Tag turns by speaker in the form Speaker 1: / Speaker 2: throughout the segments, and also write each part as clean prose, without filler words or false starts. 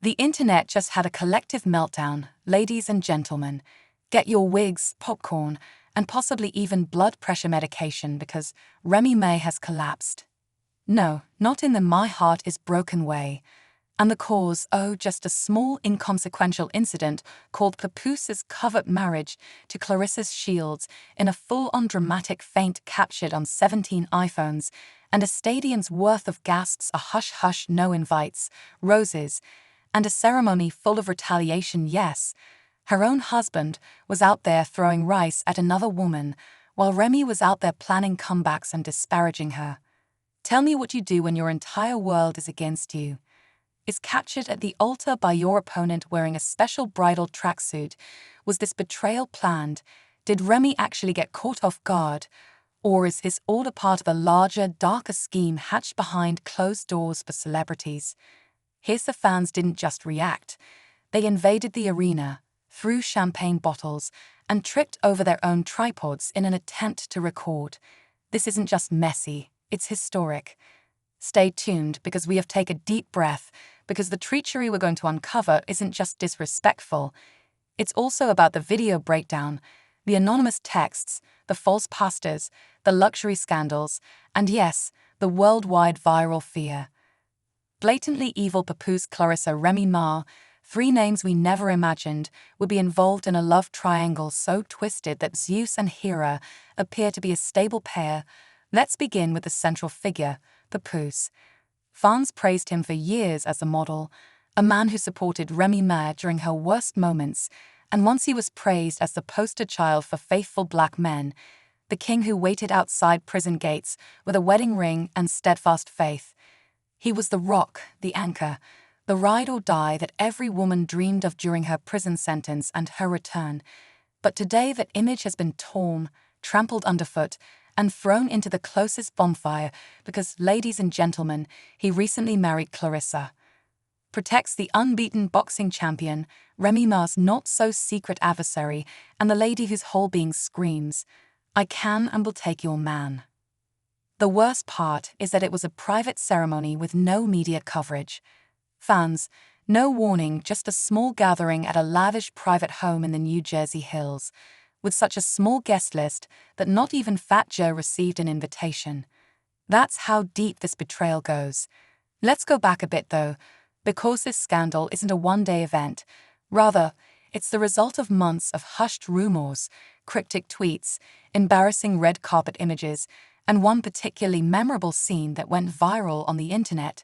Speaker 1: The internet just had a collective meltdown, ladies and gentlemen. Get your wigs, popcorn, and possibly even blood pressure medication because Remy Ma has collapsed. No, not in the "my heart is broken" way. And the cause, oh, just a small inconsequential incident called Papoose's covert marriage to Claressa Shields in a full-on dramatic feint captured on 17 iPhones, and a stadium's worth of gasps, a hush-hush, no invites, roses, and a ceremony full of retaliation. Yes, her own husband was out there throwing rice at another woman, while Remy was out there planning comebacks and disparaging her. Tell me what you do when your entire world is against you. Is captured at the altar by your opponent wearing a special bridal tracksuit. Was this betrayal planned? Did Remy actually get caught off guard? Or is his order part of a larger, darker scheme hatched behind closed doors for celebrities? Here's the fans didn't just react. They invaded the arena, threw champagne bottles, and tripped over their own tripods in an attempt to record. This isn't just messy, it's historic. Stay tuned because we have taken a deep breath, because the treachery we're going to uncover isn't just disrespectful. It's also about the video breakdown, the anonymous texts, the false pastors, the luxury scandals, and yes, the worldwide viral fear. Blatantly evil Papoose, Claressa, Remy Ma, three names we never imagined would be involved in a love triangle so twisted that Zeus and Hera appear to be a stable pair. Let's begin with the central figure, Papoose. Fans praised him for years as a model, a man who supported Remy Ma during her worst moments, and once he was praised as the poster child for faithful black men, the king who waited outside prison gates with a wedding ring and steadfast faith. He was the rock, the anchor, the ride or die that every woman dreamed of during her prison sentence and her return. But today that image has been torn, trampled underfoot, and thrown into the closest bonfire because, ladies and gentlemen, he recently married Claressa. Protects the unbeaten boxing champion, Remy Ma's not-so-secret adversary, and the lady whose whole being screams, "I can and will take your man." The worst part is that it was a private ceremony with no media coverage. Fans, no warning, just a small gathering at a lavish private home in the New Jersey hills, with such a small guest list that not even Fat Joe received an invitation. That's how deep this betrayal goes. Let's go back a bit though, because this scandal isn't a one-day event. Rather, it's the result of months of hushed rumors, cryptic tweets, embarrassing red carpet images, and one particularly memorable scene that went viral on the internet.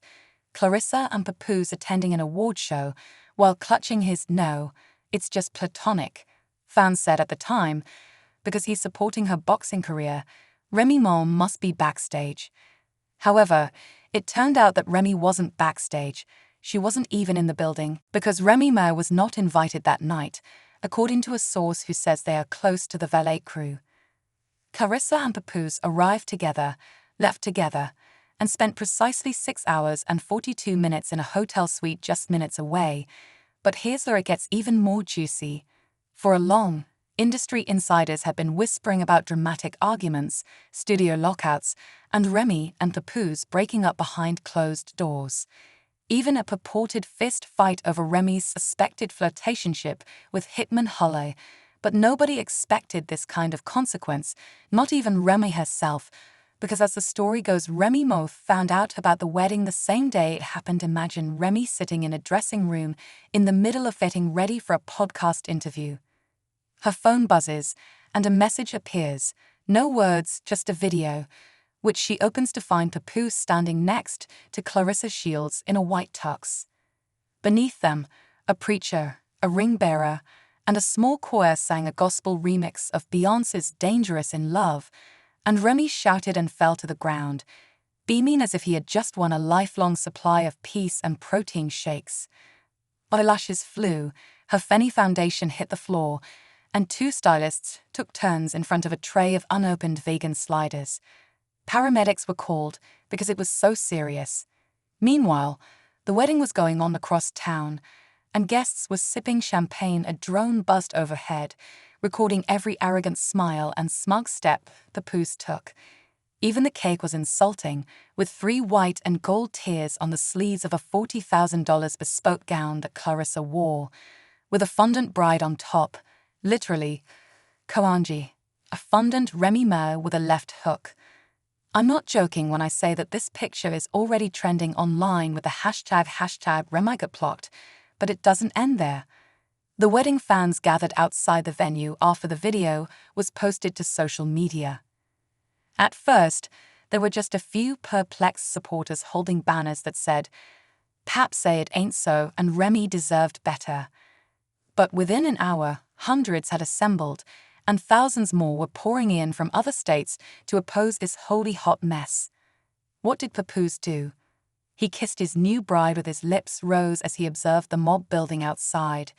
Speaker 1: Claressa and Papoose attending an award show while clutching his "no, it's just platonic," fans said at the time, because he's supporting her boxing career. Remy Ma must be backstage. However, it turned out that Remy wasn't backstage. She wasn't even in the building, because Remy Ma was not invited that night, according to a source who says they are close to the valet crew. Claressa and Papoose arrived together, left together, and spent precisely 6 hours and 42 minutes in a hotel suite just minutes away. But here's where it gets even more juicy. For a long, industry insiders had been whispering about dramatic arguments, studio lockouts, and Remy and Papoose breaking up behind closed doors. Even a purported fist fight over Remy's suspected flirtationship with hitman Hulle. But nobody expected this kind of consequence, not even Remy herself, because as the story goes, Remy Ma found out about the wedding the same day it happened. Imagine Remy sitting in a dressing room in the middle of getting ready for a podcast interview. Her phone buzzes, and a message appears. No words, just a video, which she opens to find Papoose standing next to Claressa Shields in a white tux. Beneath them, a preacher, a ring bearer, and a small choir sang a gospel remix of Beyoncé's Dangerous in Love, and Remy shouted and fell to the ground, beaming as if he had just won a lifelong supply of peace and protein shakes. Eyelashes flew, her Fenty foundation hit the floor, and two stylists took turns in front of a tray of unopened vegan sliders. Paramedics were called because it was so serious. Meanwhile, the wedding was going on across town, and guests were sipping champagne. A drone buzzed overhead, recording every arrogant smile and smug step Papoose took. Even the cake was insulting, with 3 white and gold tears on the sleeves of a $40,000 bespoke gown that Claressa wore, with a fondant bride on top, literally, Koanji, a fondant Remy Ma with a left hook. I'm not joking when I say that this picture is already trending online with the hashtag #RemIGotPlocked, but it doesn't end there. The wedding fans gathered outside the venue after the video was posted to social media. At first, there were just a few perplexed supporters holding banners that said, "Pap say it ain't so and Remy deserved better." But within an hour, hundreds had assembled, and thousands more were pouring in from other states to oppose this holy hot mess. What did Papoose do? He kissed his new bride with his lips rose as he observed the mob building outside.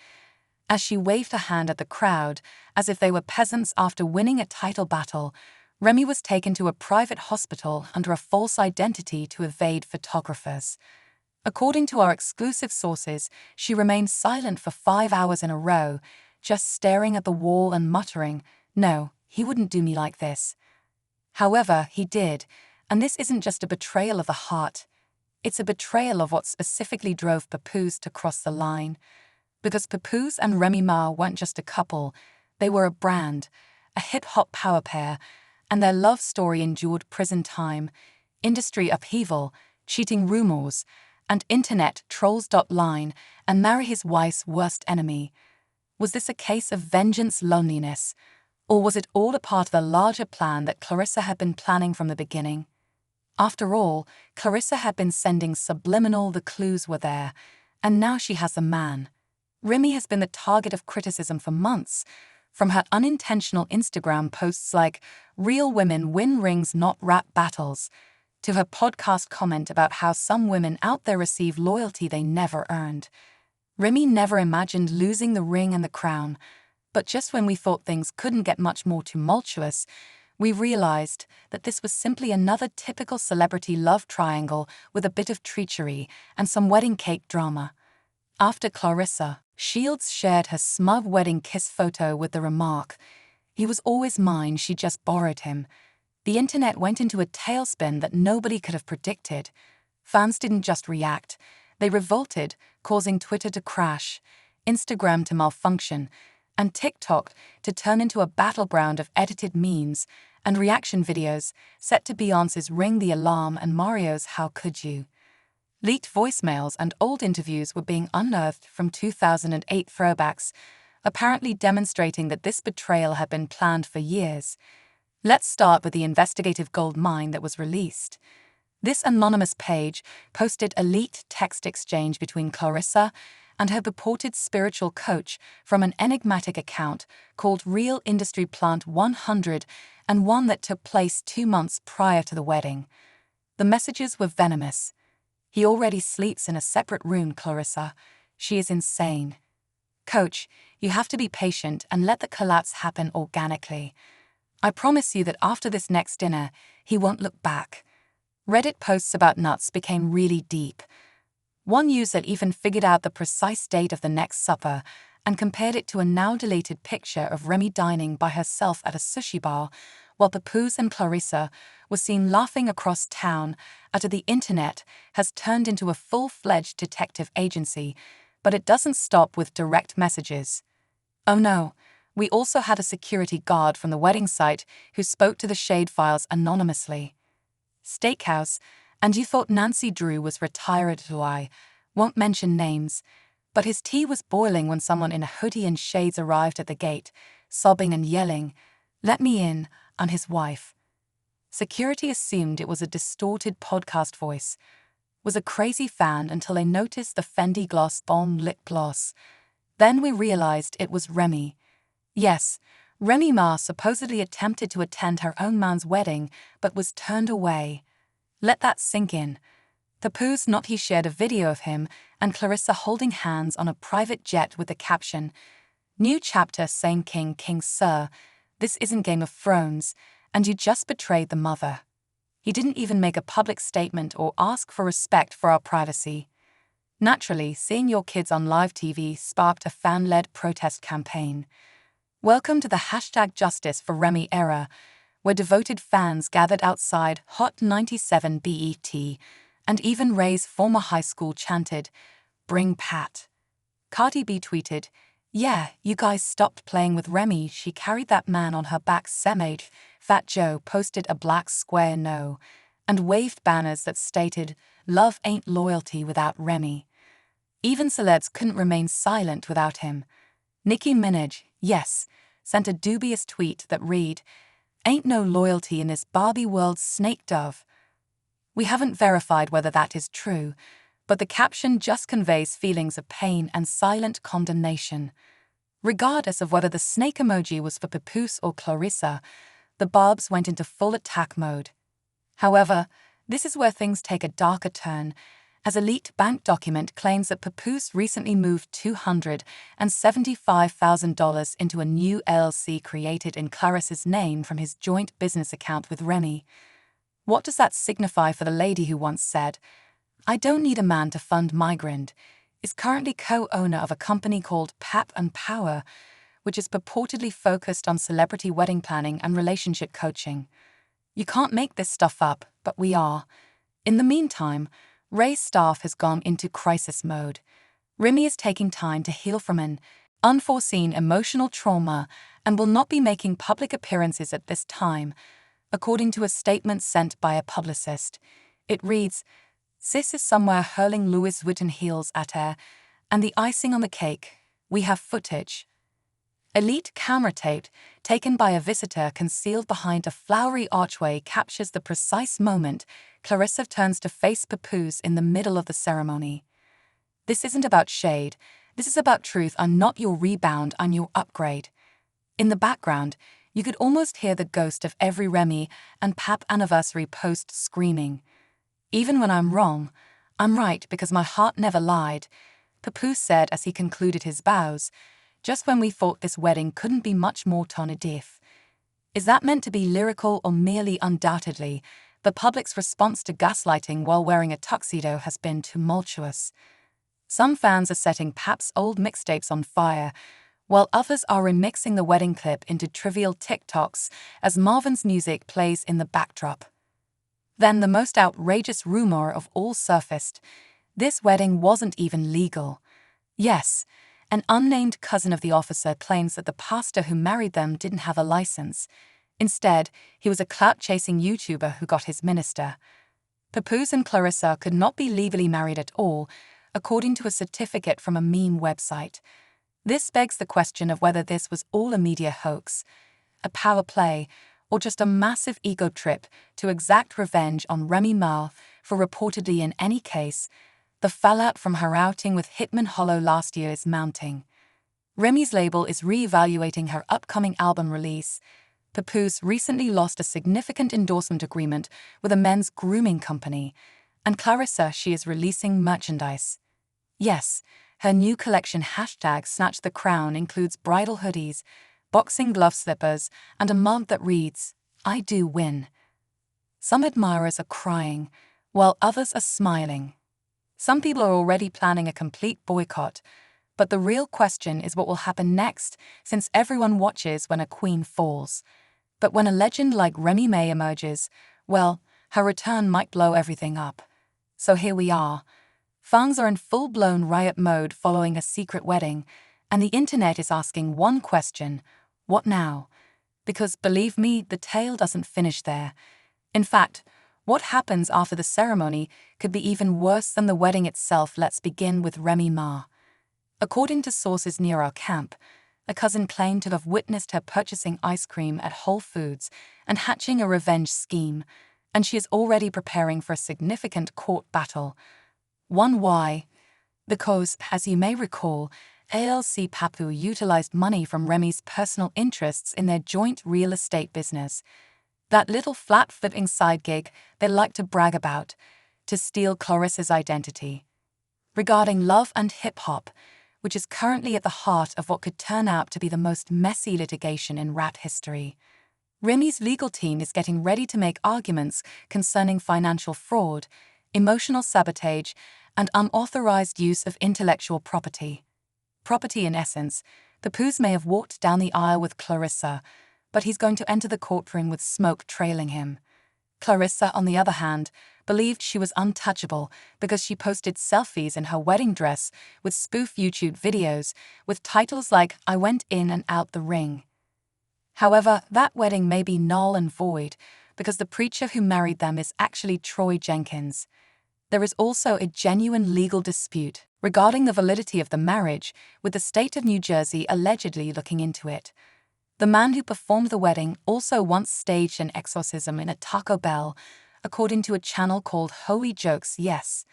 Speaker 1: As she waved her hand at the crowd, as if they were peasants after winning a title battle, Remy was taken to a private hospital under a false identity to evade photographers. According to our exclusive sources, she remained silent for 5 hours in a row, just staring at the wall and muttering, "No, he wouldn't do me like this." However, he did, and this isn't just a betrayal of the heart. It's a betrayal of what specifically drove Papoose to cross the line. Because Papoose and Remy Ma weren't just a couple, they were a brand, a hip-hop power pair, and their love story endured prison time, industry upheaval, cheating rumors, and internet trolls. Line and marry his wife's worst enemy. Was this a case of vengeance loneliness, or was it all a part of the larger plan that Claressa had been planning from the beginning? After all, Claressa had been sending subliminal, the clues were there, and now she has a man. Remy has been the target of criticism for months, from her unintentional Instagram posts like "Real women win rings, not rap battles," to her podcast comment about how some women out there receive loyalty they never earned. Remy never imagined losing the ring and the crown, but just when we thought things couldn't get much more tumultuous, we realized that this was simply another typical celebrity love triangle with a bit of treachery and some wedding cake drama. After Claressa Shields shared her smug wedding kiss photo with the remark, "He was always mine, she just borrowed him," the internet went into a tailspin that nobody could have predicted. Fans didn't just react, they revolted, causing Twitter to crash, Instagram to malfunction, and TikTok to turn into a battleground of edited memes and reaction videos set to Beyoncé's "Ring the Alarm" and Mario's "How Could You?" Leaked voicemails and old interviews were being unearthed from 2008 throwbacks, apparently demonstrating that this betrayal had been planned for years. Let's start with the investigative gold mine that was released. This anonymous page posted a leaked text exchange between Claressa and her purported spiritual coach from an enigmatic account called Real Industry Plant 100, and one that took place 2 months prior to the wedding. The messages were venomous. "He already sleeps in a separate room, Claressa. She is insane. Coach, you have to be patient and let the collapse happen organically. I promise you that after this next dinner, he won't look back." Reddit posts about nuts became really deep. One user even figured out the precise date of the next supper and compared it to a now-deleted picture of Remy dining by herself at a sushi bar, while Papoose and Claressa were seen laughing across town after the internet has turned into a full-fledged detective agency, but it doesn't stop with direct messages. Oh no, we also had a security guard from the wedding site who spoke to the Shade Files anonymously. Steakhouse, and you thought Nancy Drew was retired. I won't mention names, but his tea was boiling when someone in a hoodie and shades arrived at the gate, sobbing and yelling, "Let me in, I'm his wife." Security assumed it was a distorted podcast voice, was a crazy fan until they noticed the Fendi Gloss Bomb lip gloss. Then we realized it was Remy. Yes, Remy Ma supposedly attempted to attend her own man's wedding, but was turned away. Let that sink in. Papoose not he shared a video of him and Claressa holding hands on a private jet with the caption, "New chapter, same king, king sir. This isn't Game of Thrones, and you just betrayed the mother." He didn't even make a public statement or ask for respect for our privacy. Naturally, seeing your kids on live TV sparked a fan-led protest campaign. Welcome to the #Justice for Remy era, where devoted fans gathered outside Hot 97 BET, and even Ray's former high school chanted, "Bring Pat." Cardi B tweeted, "Yeah, you guys stopped playing with Remy, she carried that man on her back semage." Fat Joe posted a black square no, and waved banners that stated, "Love ain't loyalty without Remy." Even celebs couldn't remain silent without him. Nicki Minaj, yes, sent a dubious tweet that read, "Ain't no loyalty in this Barbie world, snake dove." We haven't verified whether that is true, but the caption just conveys feelings of pain and silent condemnation. Regardless of whether the snake emoji was for Papoose or Claressa, the Barbs went into full attack mode. However, this is where things take a darker turn, as a leaked bank document claims that Papoose recently moved $275,000 into a new LLC created in Claressa's name from his joint business account with Remy. What does that signify for the lady who once said, "I don't need a man to fund my grind," is currently co-owner of a company called Pap and Power, which is purportedly focused on celebrity wedding planning and relationship coaching. You can't make this stuff up, but we are. In the meantime, Ray's staff has gone into crisis mode. Remy is taking time to heal from an unforeseen emotional trauma and will not be making public appearances at this time, according to a statement sent by a publicist. It reads, "Sis is somewhere hurling Louis Vuitton heels at her, and the icing on the cake, we have footage." Elite camera tape, taken by a visitor concealed behind a flowery archway, captures the precise moment Claressa turns to face Papoose in the middle of the ceremony. "This isn't about shade, this is about truth. I'm not your rebound, I'm your upgrade." In the background, you could almost hear the ghost of every Remy and Pap anniversary post screaming, "Even when I'm wrong, I'm right because my heart never lied," Papoose said as he concluded his vows, "Just when we thought this wedding couldn't be much more tone deaf." Is that meant to be lyrical or merely undoubtedly? The public's response to gaslighting while wearing a tuxedo has been tumultuous. Some fans are setting Pap's old mixtapes on fire, while others are remixing the wedding clip into trivial TikToks as Marvin's music plays in the backdrop. Then the most outrageous rumor of all surfaced. This wedding wasn't even legal. Yes, an unnamed cousin of the officer claims that the pastor who married them didn't have a license. Instead, he was a clout-chasing YouTuber who got his minister. Papoose and Claressa could not be legally married at all, according to a certificate from a meme website. This begs the question of whether this was all a media hoax, a power play, or just a massive ego trip to exact revenge on Remy Ma for reportedly, in any case, the fallout from her outing with Hitman Hollow last year is mounting. Remy's label is re-evaluating her upcoming album release. Papoose recently lost a significant endorsement agreement with a men's grooming company, and Claressa, she is releasing merchandise. Yes, her new collection #Snatch the Crown includes bridal hoodies, boxing glove slippers, and a mug that reads, "I do win." Some admirers are crying, while others are smiling. Some people are already planning a complete boycott, but the real question is what will happen next, since everyone watches when a queen falls. But when a legend like Remy Ma emerges, well, her return might blow everything up. So here we are. Fans are in full-blown riot mode following a secret wedding, and the internet is asking one question: what now? Because believe me, the tale doesn't finish there. In fact, what happens after the ceremony could be even worse than the wedding itself. Let's begin with Remy Ma. According to sources near our camp, a cousin claimed to have witnessed her purchasing ice cream at Whole Foods and hatching a revenge scheme, and she is already preparing for a significant court battle. One why? Because, as you may recall, ALC Papoose utilized money from Remy's personal interests in their joint real estate business. That little flat-footing side gig they like to brag about, to steal Claressa's identity. Regarding love and hip-hop, which is currently at the heart of what could turn out to be the most messy litigation in rap history, Remy's legal team is getting ready to make arguments concerning financial fraud, emotional sabotage, and unauthorized use of intellectual property. In essence, Papoose may have walked down the aisle with Claressa, but he's going to enter the courtroom with smoke trailing him. Claressa, on the other hand, believed she was untouchable because she posted selfies in her wedding dress with spoof YouTube videos with titles like "I went in and out the ring." However, that wedding may be null and void because the preacher who married them is actually Troy Jenkins. There is also a genuine legal dispute regarding the validity of the marriage, with the state of New Jersey allegedly looking into it. The man who performed the wedding also once staged an exorcism in a Taco Bell, according to a channel called Holy Jokes Yes.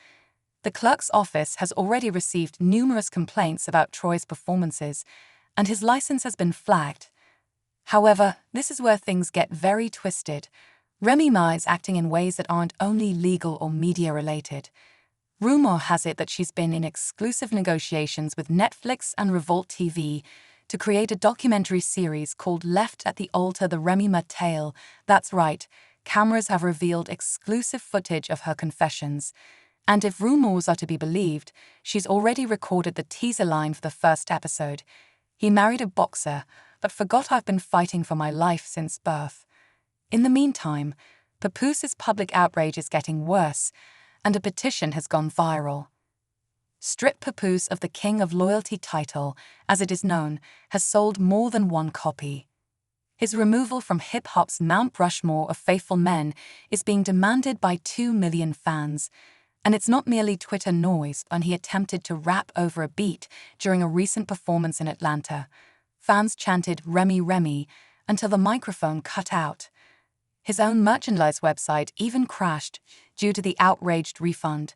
Speaker 1: The clerk's office has already received numerous complaints about Troy's performances, and his license has been flagged. However, this is where things get very twisted. Remy Ma is acting in ways that aren't only legal or media-related. Rumor has it that she's been in exclusive negotiations with Netflix and Revolt TV to create a documentary series called Left at the Altar: The Remy Ma Tale. That's right, cameras have revealed exclusive footage of her confessions. And if rumors are to be believed, she's already recorded the teaser line for the first episode. "He married a boxer, but forgot I've been fighting for my life since birth." In the meantime, Papoose's public outrage is getting worse, and a petition has gone viral. Strip Papoose of the King of Loyalty title, as it is known, has sold more than one copy. His removal from hip-hop's Mount Rushmore of faithful men is being demanded by 2 million fans. And it's not merely Twitter noise when he attempted to rap over a beat during a recent performance in Atlanta. Fans chanted "Remy, Remy" until the microphone cut out. His own merchandise website even crashed due to the outraged refund.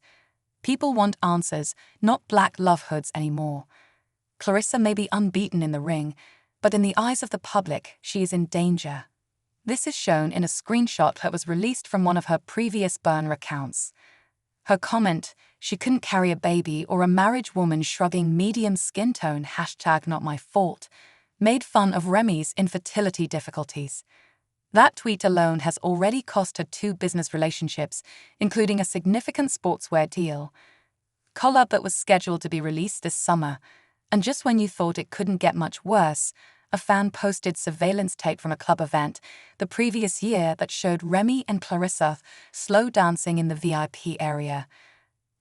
Speaker 1: People want answers, not black love hoods anymore. Claressa may be unbeaten in the ring, but in the eyes of the public, she is in danger. This is shown in a screenshot that was released from one of her previous burner accounts. Her comment, "She couldn't carry a baby," or a marriage woman shrugging medium skin tone #NotMyFault, made fun of Remy's infertility difficulties. That tweet alone has already cost her 2 business relationships, including a significant sportswear deal. Collab that was scheduled to be released this summer, and just when you thought it couldn't get much worse, a fan posted surveillance tape from a club event the previous year that showed Remy and Claressa slow dancing in the VIP area.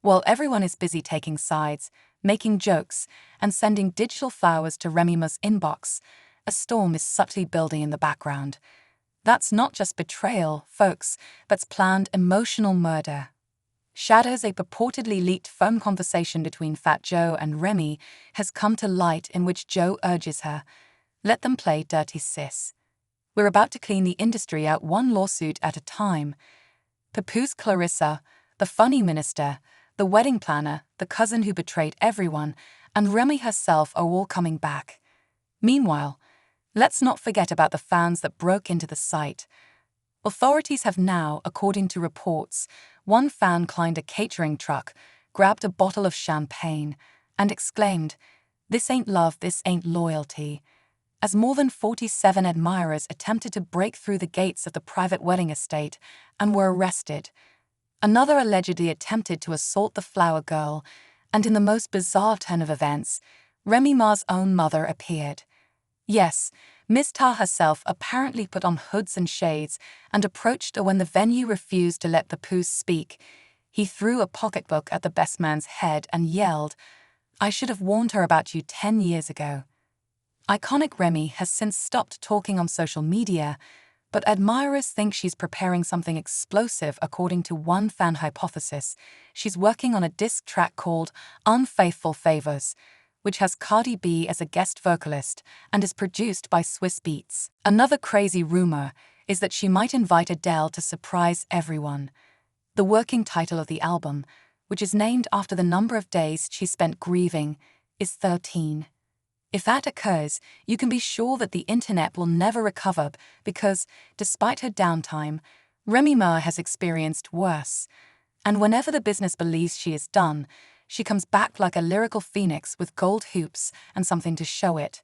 Speaker 1: While everyone is busy taking sides, making jokes, and sending digital flowers to Remy Ma's inbox, a storm is subtly building in the background. That's not just betrayal, folks, but planned emotional murder. Shadows a purportedly leaked phone conversation between Fat Joe and Remy has come to light, in which Joe urges her, "Let them play dirty, sis. We're about to clean the industry out one lawsuit at a time." Papoose, Claressa, the funny minister, the wedding planner, the cousin who betrayed everyone, and Remy herself are all coming back. Meanwhile, let's not forget about the fans that broke into the site. Authorities have now, according to reports, one fan climbed a catering truck, grabbed a bottle of champagne, and exclaimed, "This ain't love, this ain't loyalty," as more than 47 admirers attempted to break through the gates of the private wedding estate and were arrested. Another allegedly attempted to assault the flower girl, and in the most bizarre turn of events, Remy Ma's own mother appeared. Yes, Miss Ta herself apparently put on hoods and shades and approached her when the venue refused to let Papoose speak. He threw a pocketbook at the best man's head and yelled, "I should have warned her about you 10 years ago." Iconic Remy has since stopped talking on social media, but admirers think she's preparing something explosive. According to one fan hypothesis, she's working on a diss track called Unfaithful Favors, which has Cardi B as a guest vocalist and is produced by Swiss Beats. Another crazy rumor is that she might invite Adele to surprise everyone. The working title of the album, which is named after the number of days she spent grieving, is 13. If that occurs, you can be sure that the internet will never recover because, despite her downtime, Remy Ma has experienced worse. And whenever the business believes she is done, she comes back like a lyrical phoenix with gold hoops and something to show it.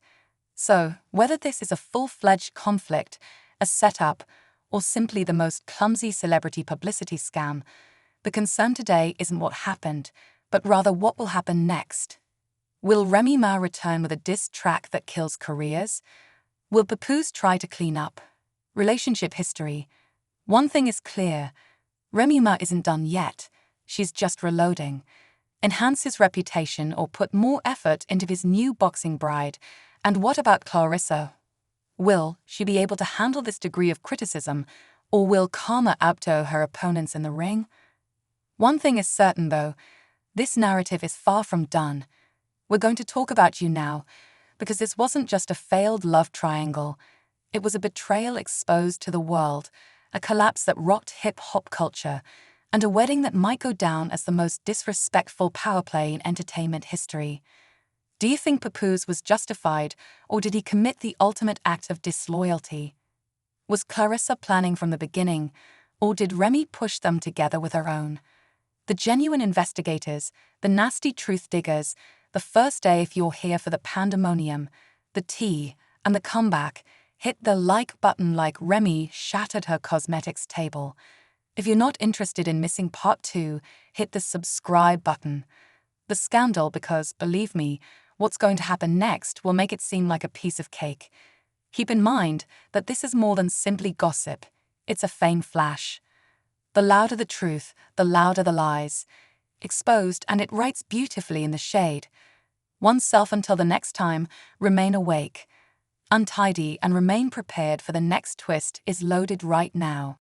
Speaker 1: So, whether this is a full-fledged conflict, a setup, or simply the most clumsy celebrity publicity scam, the concern today isn't what happened, but rather what will happen next. Will Remy Ma return with a diss track that kills careers? Will Papoose try to clean up? Relationship history. One thing is clear. Remy Ma isn't done yet. She's just reloading. Enhance his reputation or put more effort into his new boxing bride. And what about Claressa? Will she be able to handle this degree of criticism, or will karma outdo her opponents in the ring? One thing is certain though, this narrative is far from done. We're going to talk about you now, because this wasn't just a failed love triangle. It was a betrayal exposed to the world, a collapse that rocked hip-hop culture, and a wedding that might go down as the most disrespectful power play in entertainment history. Do you think Papoose was justified, or did he commit the ultimate act of disloyalty? Was Claressa planning from the beginning, or did Remy push them together with her own? The genuine investigators, the nasty truth diggers, the first day if you're here for the pandemonium, the tea, and the comeback, hit the like button like Remy shattered her cosmetics table. If you're not interested in missing part 2, hit the subscribe button. The scandal, because, believe me, what's going to happen next will make it seem like a piece of cake. Keep in mind that this is more than simply gossip. It's a fame flash. The louder the truth, the louder the lies. Exposed, and it writes beautifully in the shade. Oneself until the next time, remain awake. Untidy and remain prepared for the next twist is loaded right now.